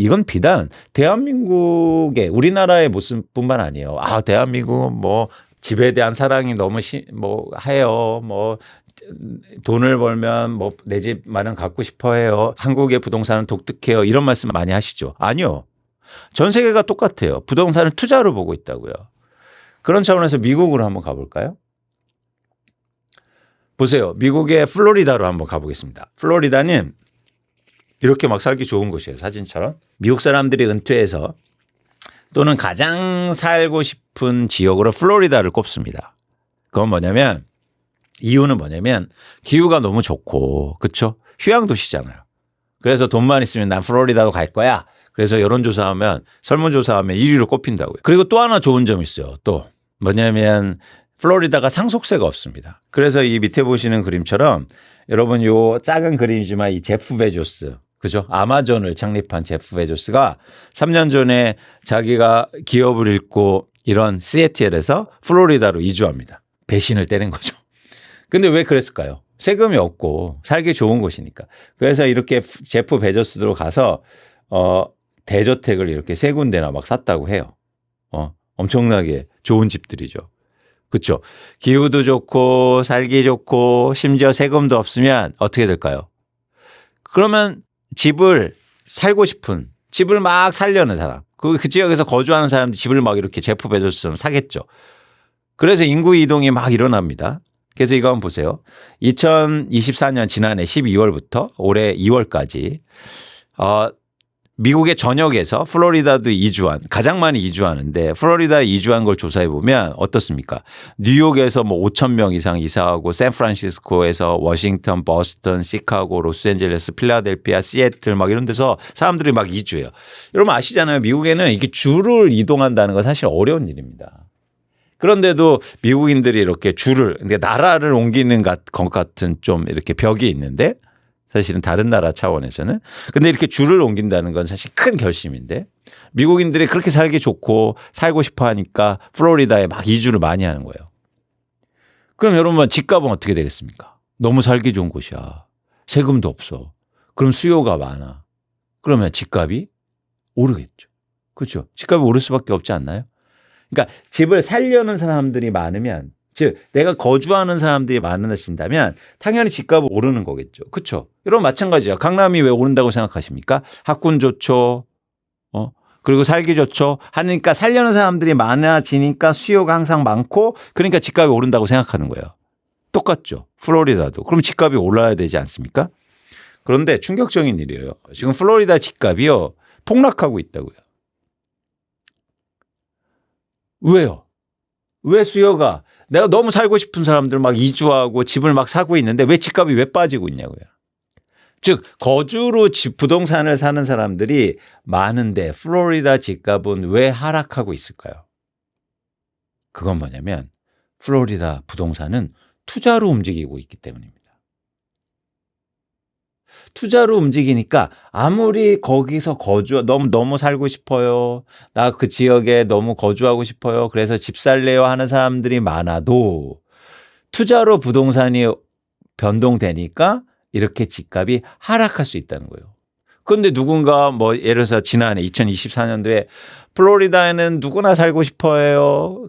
이건 비단 대한민국의 우리나라의 모습뿐만 아니에요. 아, 대한민국은 뭐 집에 대한 사랑이 너무 해요. 뭐 돈을 벌면 뭐 내 집 마련 갖고 싶어 해요. 한국의 부동산은 독특해요. 이런 말씀 많이 하시죠. 아니요. 전 세계가 똑같아요. 부동산을 투자로 보고 있다고요. 그런 차원에서 미국으로 한번 가볼까요? 보세요. 미국의 플로리다로 한번 가보겠습니다. 플로리다는 이렇게 막 살기 좋은 곳이에요. 사진처럼. 미국 사람들이 은퇴해서 또는 가장 살고 싶은 지역으로 플로리다를 꼽습니다. 그건 뭐냐면 이유는 뭐냐면 기후가 너무 좋고 그렇죠? 휴양 도시잖아요. 그래서 돈만 있으면 난 플로리다로 갈 거야. 그래서 여론조사하면 설문조사하면 1위로 꼽힌다고요. 그리고 또 하나 좋은 점이 있어요. 또 뭐냐면 플로리다가 상속세가 없습니다. 그래서 이 밑에 보시는 그림처럼 여러분 요 작은 그림이지만 이 제프 베조스 그죠? 아마존을 창립한 제프 베조스가 3년 전에 자기가 기업을 잃고 이런 시애틀에서 플로리다로 이주합니다. 배신을 때린 거죠. 근데 왜 그랬을까요? 세금이 없고 살기 좋은 곳이니까. 그래서 이렇게 제프 베조스로 가서 대저택을 이렇게 세 군데나 막 샀다고 해요. 엄청나게 좋은 집들이죠. 그렇죠? 기후도 좋고 살기 좋고 심지어 세금도 없으면 어떻게 될까요? 그러면 집을 살고 싶은 집을 막 살려는 사람 그 지역에서 거주하는 사람들 집을 막 이렇게 제프 베조스처럼 사겠죠. 그래서 인구 이동이 막 일어납니다. 그래서 이거 한번 보세요. 2024년 지난해 12월부터 올해 2월까지 미국의 전역에서 플로리다도 이주한 가장 많이 이주하는데 플로리다 이주한 걸 조사해 보면 어떻습니까? 뉴욕에서 뭐 5천 명 이상 이사하고 샌프란시스코에서 워싱턴, 버스턴, 시카고, 로스앤젤레스, 필라델피아, 시애틀 막 이런 데서 사람들이 막 이주해요. 여러분 아시잖아요. 미국에는 이게 주를 이동한다는 건 사실 어려운 일입니다. 그런데도 미국인들이 이렇게 나라를 옮기는 것 같은 좀 이렇게 벽이 있는데 사실은 다른 나라 차원에서는. 근데 이렇게 주를 옮긴다는 건 사실 큰 결심인데 미국인들이 그렇게 살기 좋고 살고 싶어 하니까 플로리다에 막 이주를 많이 하는 거예요. 그럼 여러분 집값은 어떻게 되겠습니까? 너무 살기 좋은 곳이야. 세금도 없어. 그럼 수요가 많아. 그러면 집값이 오르겠죠. 그렇죠? 집값이 오를 수밖에 없지 않나요? 그러니까 집을 살려는 사람들이 많으면 즉 내가 거주하는 사람들이 많아진다면 당연히 집값은 오르는 거겠죠. 그렇죠? 여러분 마찬가지야. 강남이 왜 오른다고 생각하십니까? 학군 좋죠. 그리고 살기 좋죠. 하니까 살려는 사람들이 많아지니까 수요가 항상 많고 그러니까 집값이 오른다고 생각하는 거예요. 똑같죠. 플로리다도. 그럼 집값이 올라야 되지 않습니까? 그런데 충격적인 일이에요. 지금 플로리다 집값이요. 폭락하고 있다고요. 왜요? 왜 수요가 내가 너무 살고 싶은 사람들 막 이주하고 집을 막 사고 있는데 왜 집값이 왜 빠지고 있냐고요. 즉 거주로 부동산을 사는 사람들이 많은데 플로리다 집값은 왜 하락하고 있을까요? 그건 뭐냐면 플로리다 부동산은 투자로 움직이고 있기 때문입니다. 투자로 움직이니까 아무리 거기서 너무 살고 싶어요. 나 그 지역에 너무 거주하고 싶어요. 그래서 집 살래요 하는 사람들이 많아도 투자로 부동산이 변동되니까 이렇게 집값이 하락할 수 있다는 거예요. 그런데 누군가 뭐 예를 들어서 지난해 2024년도에 플로리다에는 누구나 살고 싶어해요.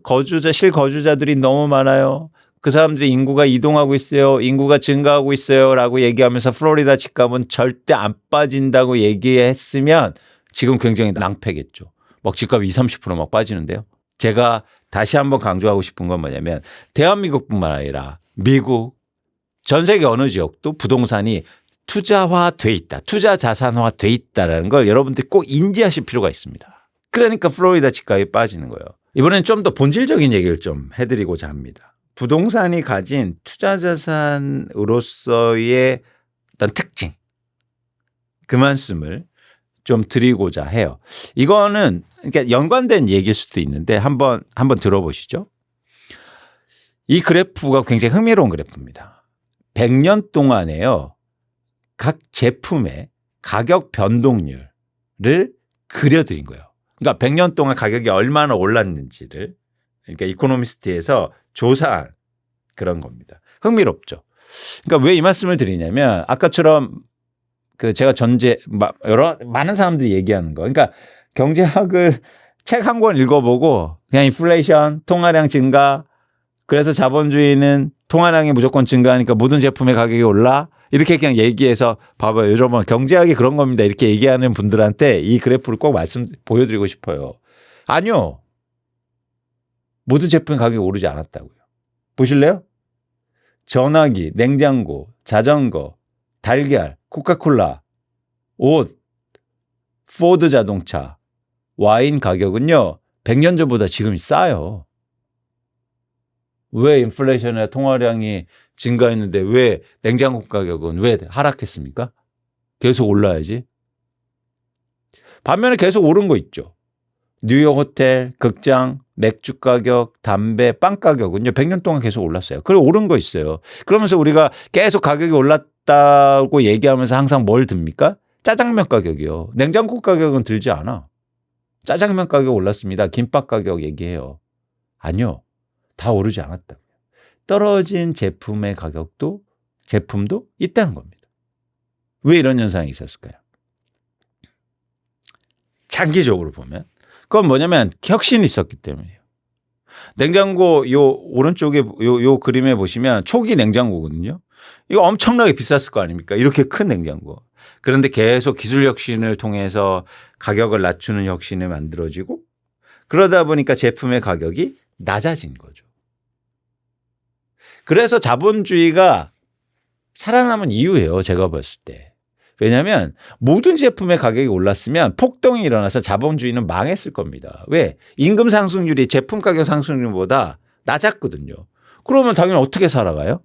실거주자들이 너무 많아요. 그 사람들이 인구가 이동하고 있어요. 인구가 증가하고 있어요. 라고 얘기하면서 플로리다 집값은 절대 안 빠진다고 얘기했으면 지금 굉장히 낭패겠죠. 막 집값이 20, 30% 빠지는데요. 제가 다시 한번 강조하고 싶은 건 뭐냐면 대한민국뿐만 아니라 미국 전 세계 어느 지역도 부동산이 투자화돼 있다. 투자 자산화돼 있다는 걸 여러분들이 꼭 인지하실 필요가 있습니다. 그러니까 플로리다 집값이 빠지는 거예요. 이번엔 좀 더 본질적인 얘기를 좀 해드리고자 합니다. 부동산이 가진 투자 자산으로서의 어떤 특징 그 말씀을 좀 드리고자 해요. 이거는 그러니까 연관된 얘기일 수도 있는데 한번 들어보시죠. 이 그래프가 굉장히 흥미로운 그래프입니다. 100년 동안에요. 각 제품의 가격 변동률을 그려드린 거예요. 그러니까 100년 동안 가격이 얼마나 올랐는지를 그러니까 이코노미스트에서 조사한 그런 겁니다. 흥미롭죠. 그러니까 왜 이 말씀을 드리냐면 아까처럼 그 제가 여러 많은 사람들이 얘기하는 거. 그러니까 경제학을 책 한 권 읽어보고 그냥 인플레이션, 통화량 증가, 그래서 자본주의는 통화량이 무조건 증가하니까 모든 제품의 가격이 올라. 이렇게 그냥 얘기해서 봐봐요. 여러분 경제학이 그런 겁니다. 이렇게 얘기하는 분들한테 이 그래프를 꼭 보여드리고 싶어요. 아니요. 모든 제품의 가격이 오르지 않았다고요. 보실래요? 전화기, 냉장고, 자전거, 달걀, 코카콜라, 옷, 포드 자동차, 와인 가격은요. 100년 전보다 지금이 싸요. 왜 인플레이션에 통화량이 증가했는데 왜 냉장고 가격은 왜 하락했습니까? 계속 올라야지. 반면에 계속 오른 거 있죠. 뉴욕 호텔, 극장, 맥주 가격, 담배, 빵 가격은요. 100년 동안 계속 올랐어요. 그리고 오른 거 있어요. 그러면서 우리가 계속 가격이 올랐다고 얘기하면서 항상 뭘 듭니까? 짜장면 가격이요. 냉장고 가격은 들지 않아. 짜장면 가격 올랐습니다. 김밥 가격 얘기해요. 아니요. 다 오르지 않았다고요. 떨어진 제품의 제품도 있다는 겁니다. 왜 이런 현상이 있었을까요? 장기적으로 보면 그건 뭐냐면 혁신이 있었기 때문이에요. 냉장고 요 오른쪽에 요 그림에 보시면 초기 냉장고거든요. 이거 엄청나게 비쌌을 거 아닙니까? 이렇게 큰 냉장고. 그런데 계속 기술 혁신을 통해서 가격을 낮추는 혁신이 만들어지고 그러다 보니까 제품의 가격이 낮아진 거죠. 그래서 자본주의가 살아남은 이유예요. 제가 봤을 때. 왜냐하면 모든 제품의 가격이 올랐으면 폭동이 일어나서 자본주의는 망했을 겁니다. 왜? 임금 상승률이 제품 가격 상승률보다 낮았거든요. 그러면 당연히 어떻게 살아가요?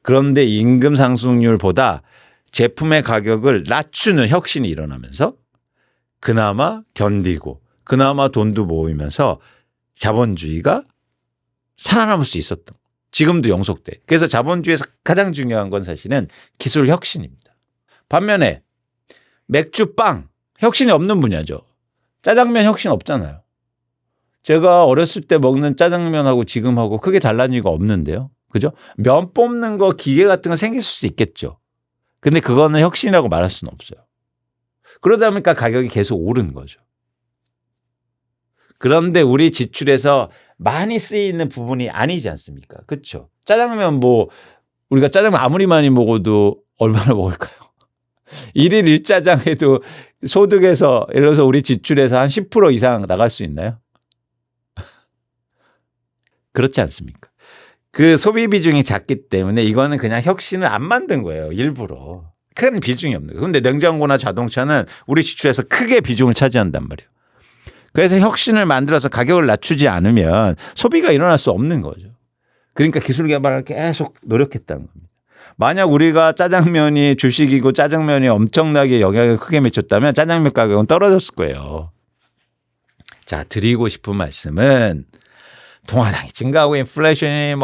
그런데 임금 상승률보다 제품의 가격을 낮추는 혁신이 일어나면서 그나마 견디고 그나마 돈도 모이면서 자본주의가 살아남을 수 있었던 거예요. 지금도 영속돼. 그래서 자본주의에서 가장 중요한 건 사실은 기술 혁신입니다. 반면에 맥주, 빵 혁신이 없는 분야죠. 짜장면 혁신 없잖아요. 제가 어렸을 때 먹는 짜장면하고 지금하고 크게 달라진 거 없는데요. 그죠? 면 뽑는 거 기계 같은 거 생길 수도 있겠죠. 근데 그거는 혁신이라고 말할 수는 없어요. 그러다 보니까 가격이 계속 오른 거죠. 그런데 우리 지출에서 많이 쓰이는 부분이 아니지 않습니까? 그렇죠? 짜장면 우리가 짜장면 아무리 많이 먹어도 얼마나 먹을까요? 1일 1짜장 해도 소득에서 예를 들어서 우리 지출에서 한 10% 이상 나갈 수 있나요? 그렇지 않습니까? 그 소비 비중이 작기 때문에 이거는 그냥 혁신을 안 만든 거예요. 일부러. 큰 비중이 없는 거예요. 그런데 냉장고나 자동차는 우리 지출에서 크게 비중을 차지한단 말이에요. 그래서 혁신을 만들어서 가격을 낮추지 않으면 소비가 일어날 수 없는 거죠. 그러니까 기술 개발을 계속 노력했다는 겁니다. 만약 우리가 짜장면이 주식이고 짜장면이 엄청나게 영향을 크게 미쳤다면 짜장면 가격은 떨어졌을 거예요. 자, 드리고 싶은 말씀은 통화량이 증가하고 인플레이션이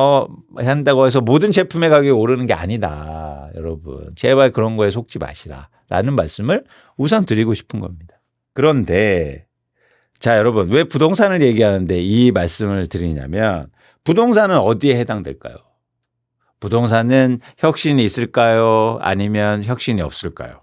한다고 해서 모든 제품의 가격이 오르는 게 아니다. 여러분 제발 그런 거에 속지 마시라라는 말씀을 우선 드리고 싶은 겁니다. 그런데 자, 여러분 왜 부동산을 얘기하는데 이 말씀을 드리냐면 부동산은 어디에 해당될까요? 부동산은 혁신이 있을까요? 아니면 혁신이 없을까요?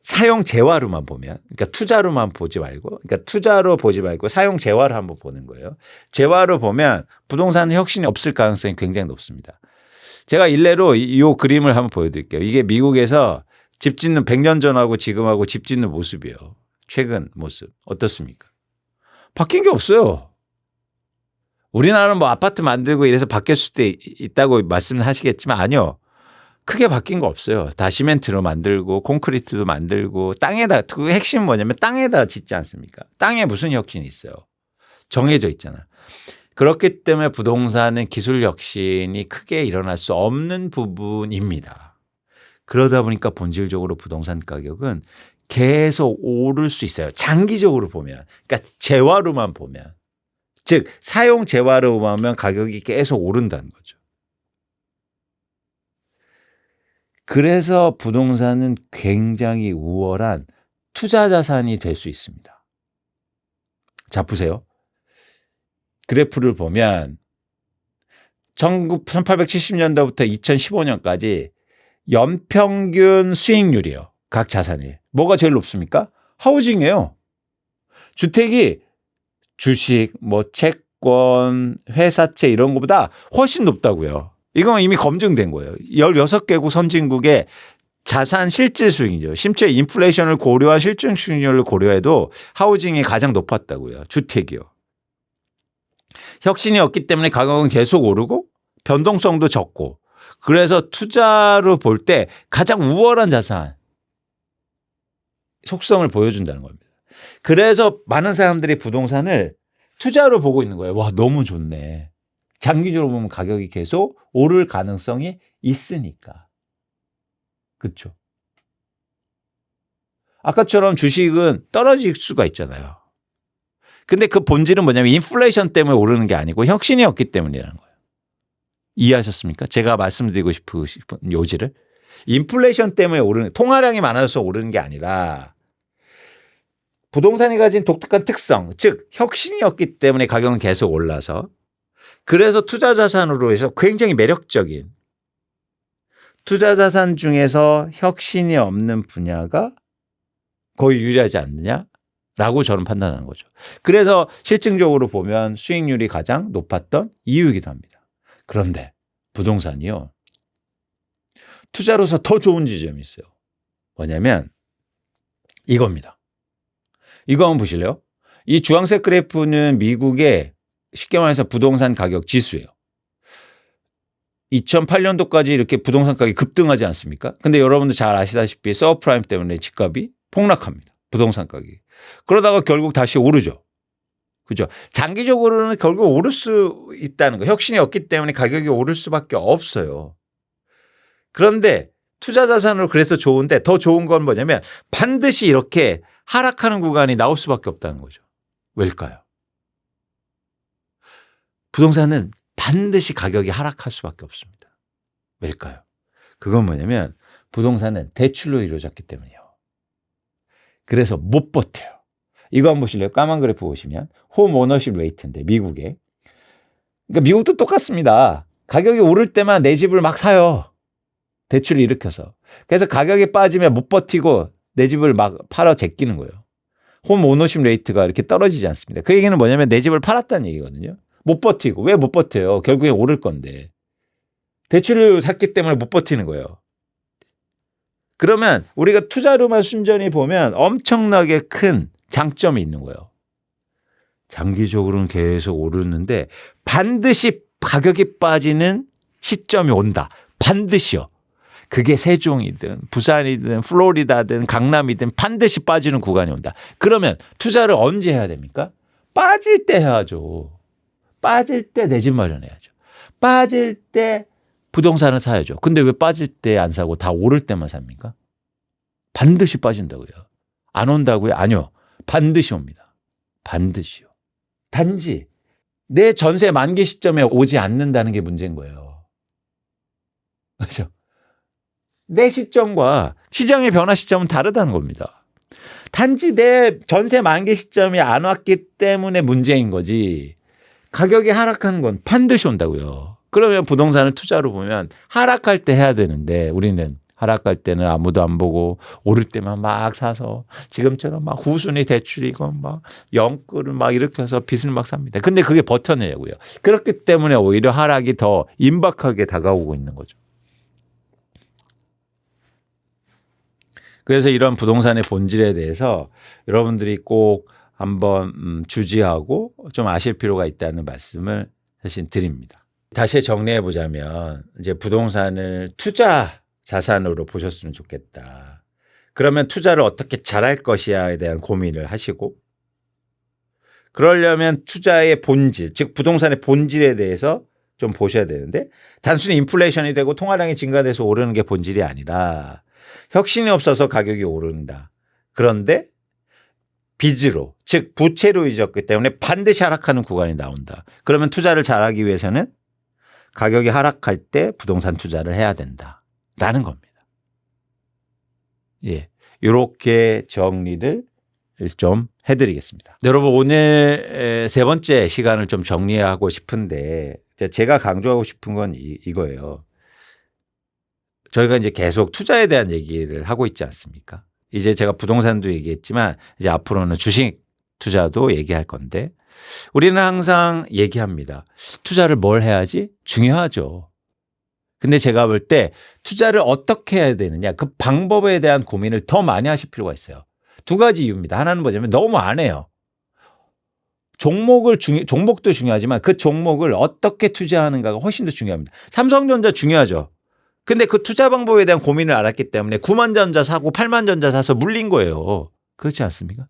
사용 재화로만 보면, 그러니까 투자로만 보지 말고, 그러니까 투자로 보지 말고 사용 재화로 한번 보는 거예요. 재화로 보면 부동산은 혁신이 없을 가능성이 굉장히 높습니다. 제가 일례로 이 그림을 한번 보여드릴게요. 이게 미국에서 집 짓는 100년 전하고 지금하고 집 짓는 모습이에요. 최근 모습 어떻습니까? 바뀐 게 없어요. 우리나라는 아파트 만들고 이래서 바뀔 수도 있다고 말씀을 하시겠지만 아니요. 크게 바뀐 거 없어요. 다 시멘트로 만들고 콘크리트도 만들고 땅에다 그 핵심은 뭐냐면 땅에다 짓지 않습니까? 땅에 무슨 혁신이 있어요. 정해져 있잖아. 그렇기 때문에 부동산은 기술 혁신이 크게 일어날 수 없는 부분입니다. 그러다 보니까 본질적으로 부동산 가격은 계속 오를 수 있어요. 장기적으로 보면. 그러니까 재화로만 보면. 즉 사용 재화로 보면 가격이 계속 오른다는 거죠. 그래서 부동산은 굉장히 우월한 투자 자산이 될 수 있습니다. 자, 보세요. 그래프를 보면 1870년도부터 2015년까지 연평균 수익률이요. 각 자산이. 뭐가 제일 높습니까? 하우징이에요. 주택이 주식, 뭐 채권, 회사채 이런 것보다 훨씬 높다고요. 이건 이미 검증된 거예요. 16개국 선진국의 자산 실질 수익률, 심지어 인플레이션을 고려한 실질 수익률을 고려해도 하우징이 가장 높았다고요. 주택이요. 혁신이 없기 때문에 가격은 계속 오르고 변동성도 적고 그래서 투자로 볼 때 가장 우월한 자산 속성을 보여준다는 겁니다. 그래서 많은 사람들이 부동산을 투자로 보고 있는 거예요. 와, 너무 좋네. 장기적으로 보면 가격이 계속 오를 가능성이 있으니까. 그렇죠? 아까처럼 주식은 떨어질 수가 있잖아요. 근데 그 본질은 뭐냐면 인플레이션 때문에 오르는 게 아니고 혁신이 없기 때문이라는 거예요. 이해하셨습니까? 제가 말씀드리고 싶은 요지를. 인플레이션 때문에 오르는, 통화량이 많아져서 오르는 게 아니라 부동산이 가진 독특한 특성, 즉 혁신이 없기 때문에 가격은 계속 올라서 그래서 투자 자산으로 해서 굉장히 매력적인 투자 자산 중에서 혁신이 없는 분야가 거의 유리하지 않느냐라고 저는 판단하는 거죠. 그래서 실증적으로 보면 수익률이 가장 높았던 이유이기도 합니다. 그런데 부동산이요. 투자로서 더 좋은 지점이 있어요. 뭐냐면 이겁니다. 이거 한번 보실래요? 이 주황색 그래프는 미국의 쉽게 말해서 부동산 가격 지수예요. 2008년도까지 이렇게 부동산 가격이 급등하지 않습니까? 근데 여러분들 잘 아시다시피 서브프라임 때문에 집값이 폭락합니다. 부동산 가격이. 그러다가 결국 다시 오르죠. 그죠? 장기적으로는 결국 오를 수 있다는 거. 혁신이 없기 때문에 가격이 오를 수밖에 없어요. 그런데 투자 자산으로 그래서 좋은데 더 좋은 건 뭐냐면 반드시 이렇게 하락하는 구간이 나올 수밖에 없다는 거죠. 왜일까요? 부동산은 반드시 가격이 하락할 수밖에 없습니다. 왜일까요? 그건 뭐냐면 부동산은 대출로 이루어졌기 때문이에요. 그래서 못 버텨요. 이거 한번 보실래요? 까만 그래프 보시면 홈 오너십 레이트인데 미국에. 그러니까 미국도 똑같습니다. 가격이 오를 때만 내 집을 막 사요. 대출을 일으켜서. 그래서 가격이 빠지면 못 버티고 내 집을 막 팔아 제끼는 거예요. 홈 오너십 레이트가 이렇게 떨어지지 않습니다. 그 얘기는 뭐냐면 내 집을 팔았다는 얘기거든요. 못 버티고. 왜 못 버텨요? 결국에 오를 건데. 대출을 샀기 때문에 못 버티는 거예요. 그러면 우리가 투자로만 순전히 보면 엄청나게 큰 장점이 있는 거예요. 장기적으로는 계속 오르는데 반드시 가격이 빠지는 시점이 온다. 반드시요. 그게 세종이든 부산이든 플로리다든 강남이든 반드시 빠지는 구간이 온다. 그러면 투자를 언제 해야 됩니까? 빠질 때 해야죠. 빠질 때 내 집 마련해야죠. 빠질 때 부동산을 사야죠. 근데 왜 빠질 때 안 사고 다 오를 때만 삽니까? 반드시 빠진다고요. 안 온다고요? 아니요. 반드시 옵니다. 반드시요. 단지 내 전세 만기 시점에 오지 않는다는 게 문제인 거예요. 그렇죠? 내 시점과 시장의 변화 시점은 다르다는 겁니다. 단지 내 전세 만기 시점이 안 왔기 때문에 문제인 거지 가격이 하락하는 건 반드시 온다고요. 그러면 부동산을 투자로 보면 하락할 때 해야 되는데 우리는 하락할 때는 아무도 안 보고 오를 때만 막 사서 지금처럼 막 후순위 대출이고 막 영끌을 막 이렇게 해서 빚을 막 삽니다. 근데 그게 버텨내고요. 그렇기 때문에 오히려 하락이 더 임박하게 다가오고 있는 거죠. 그래서 이런 부동산의 본질에 대해서 여러분들이 꼭 한번 주지하고 좀 아실 필요가 있다는 말씀을 사실 드립니다. 다시 정리해 보자면 이제 부동산을 투자 자산으로 보셨으면 좋겠다. 그러면 투자를 어떻게 잘할 것이야에 대한 고민을 하시고 그러려면 투자의 본질, 즉 부동산의 본질에 대해서 좀 보셔야 되는데 단순히 인플레이션이 되고 통화량이 증가돼서 오르는 게 본질이 아니라 혁신이 없어서 가격이 오른다. 그런데 빚으로, 즉 부채로 잊었기 때문에 반드시 하락하는 구간이 나온다. 그러면 투자를 잘하기 위해서는 가격이 하락할 때 부동산 투자를 해야 된다라는 겁니다. 예, 이렇게 정리를 좀 해드리겠습니다. 여러분 오늘 세 번째 시간을 좀 정리하고 싶은데 제가 강조하고 싶은 건 이거예요. 저희가 이제 계속 투자에 대한 얘기를 하고 있지 않습니까? 이제 제가 부동산도 얘기했지만 이제 앞으로는 주식 투자도 얘기할 건데 우리는 항상 얘기합니다. 투자를 뭘 해야지? 중요하죠. 근데 제가 볼 때 투자를 어떻게 해야 되느냐 그 방법에 대한 고민을 더 많이 하실 필요가 있어요. 두 가지 이유입니다. 하나는 뭐냐면 너무 안 해요. 종목도 중요하지만 그 종목을 어떻게 투자하는가가 훨씬 더 중요합니다. 삼성전자 중요하죠. 근데 그 투자 방법에 대한 고민을 알았기 때문에 9만 전자 사고 8만 전자 사서 물린 거예요. 그렇지 않습니까?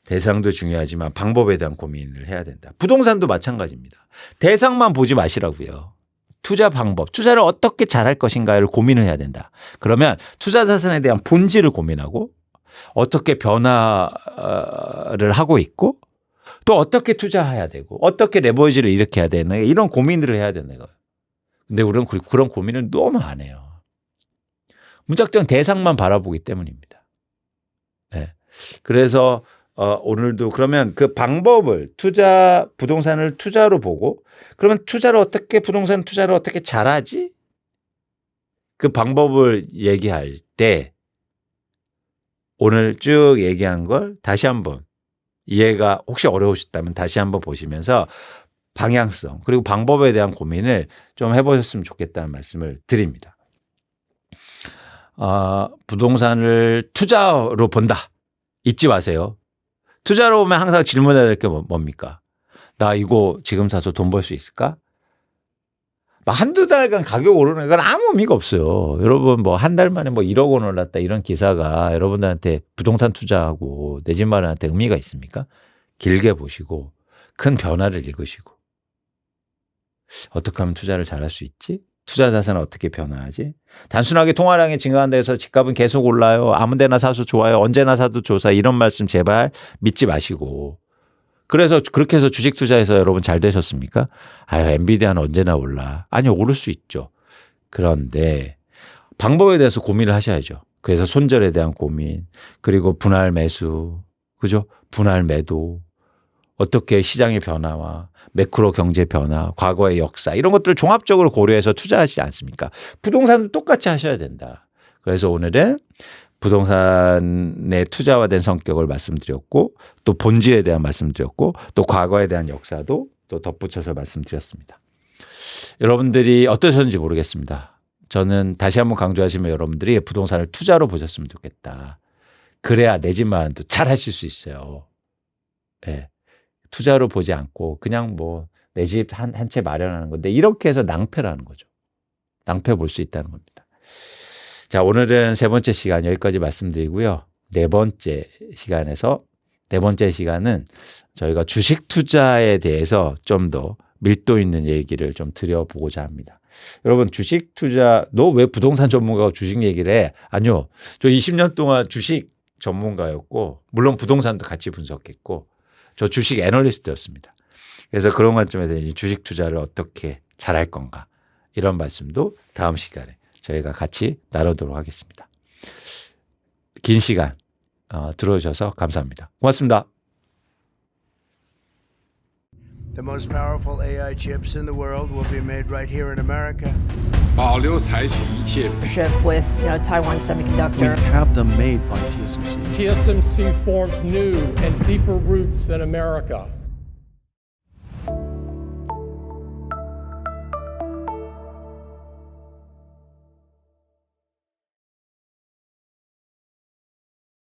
대상도 중요하지만 방법에 대한 고민을 해야 된다. 부동산도 마찬가지입니다. 대상만 보지 마시라고요. 투자 방법, 투자를 어떻게 잘할 것인가를 고민을 해야 된다. 그러면 투자 자산에 대한 본질을 고민하고 어떻게 변화를 하고 있고 또 어떻게 투자해야 되고 어떻게 레버리지를 일으켜야 되는 이런 고민들을 해야 되는 거예요. 근데 우리는 그런 고민을 너무 안 해요. 무작정 대상만 바라보기 때문입니다. 네. 그래서 오늘도 그러면 그 방법을 부동산을 투자로 보고 그러면 부동산 투자를 어떻게 잘하지? 그 방법을 얘기할 때 오늘 쭉 얘기한 걸 다시 한번 이해가 혹시 어려우셨다면 다시 한번 보시면서 방향성 그리고 방법에 대한 고민을 좀 해보셨으면 좋겠다는 말씀을 드립니다. 부동산을 투자로 본다. 잊지 마세요. 투자로 보면 항상 질문해야 될 게 뭡니까? 나 이거 지금 사서 돈 벌 수 있을까? 한두 달간 가격 오르는 건 아무 의미가 없어요. 여러분 뭐 한 달 만에 뭐 1억 원 올랐다 이런 기사가 여러분들한테 부동산 투자하고 내 집 마련한테 의미가 있습니까? 길게 보시고 큰 변화를 읽으시고 어떻게 하면 투자를 잘할 수 있지? 투자 자산은 어떻게 변화하지? 단순하게 통화량이 증가한다 해서 집값은 계속 올라요. 아무 데나 사서 좋아요. 언제나 사도 좋사 이런 말씀 제발 믿지 마시고 그래서 그렇게 해서 주식 투자해서 여러분 잘 되셨습니까? 엔비디아는 언제나 올라. 아니요, 오를 수 있죠. 그런데 방법에 대해서 고민을 하셔야죠. 그래서 손절에 대한 고민, 그리고 분할 매수, 그죠? 분할 매도, 어떻게 시장의 변화와 매크로 경제 변화, 과거의 역사 이런 것들을 종합적으로 고려해서 투자하지 않습니까? 부동산도 똑같이 하셔야 된다. 그래서 오늘은 부동산의 투자화된 성격을 말씀드렸고 또 본질에 대한 말씀드렸고 또 과거에 대한 역사도 또 덧붙여서 말씀드렸습니다. 여러분들이 어떠셨는지 모르겠습니다. 저는 다시 한번 강조하시면 여러분들이 부동산을 투자로 보셨으면 좋겠다. 그래야 내 집 마련도 잘 하실 수 있어요. 네. 투자로 보지 않고 그냥 뭐 내 집 한 채 마련하는 건데 이렇게 해서 낭패라는 거죠. 낭패 볼 수 있다는 겁니다. 자, 오늘은 세 번째 시간 여기까지 말씀드리고요. 네 번째 시간은 저희가 주식 투자에 대해서 좀 더 밀도 있는 얘기를 좀 드려보고자 합니다. 여러분 주식 투자, 너 왜 부동산 전문가가 주식 얘기를 해? 아니요. 저 20년 동안 주식 전문가였고 물론 부동산도 같이 분석했고 저 주식 애널리스트였습니다. 그래서 그런 관점에서 이제 주식 투자를 어떻게 잘할 건가 이런 말씀도 다음 시간에 저희가 같이 나누도록 하겠습니다. 긴 시간 들어주셔서 감사합니다. 고맙습니다. The most powerful AI chips in the world will be made right here in America. 保留采取一切 with Taiwan Semiconductor. have them made by TSMC. TSMC forms new and deeper roots in America.